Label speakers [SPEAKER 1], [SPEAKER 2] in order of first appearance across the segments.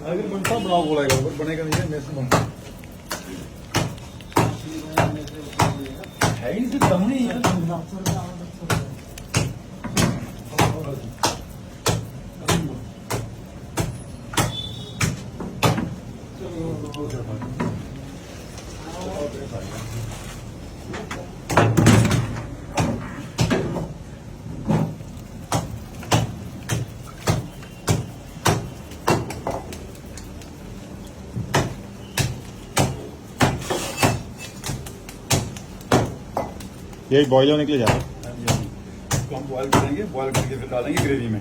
[SPEAKER 1] अगर बनता बनाओ बोलेगा बनेगा नहीं है मेरे से बन है ही नहीं दम नहीं है
[SPEAKER 2] यही बॉईल होने के लिए जा रहा है।
[SPEAKER 1] इसको हम बॉयल करेंगे, बॉयल करके फिर डालेंगे ग्रेवी में।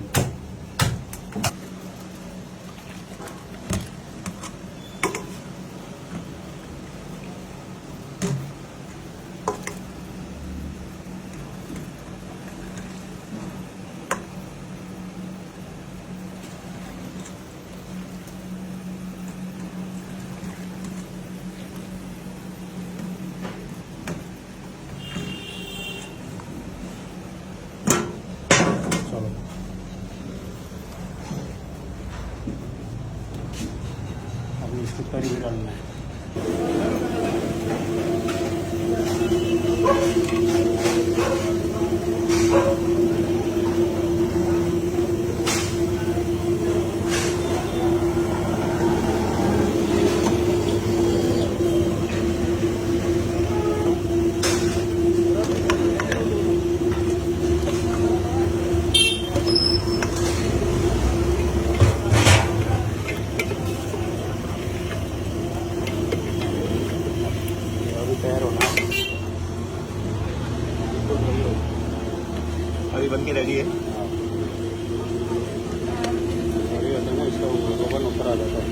[SPEAKER 2] इसको तरी भी डालना है। तैयार होना अभी बन के रेडी है। अभी होता है ना इसका रोगन ऊपर आ जाता है।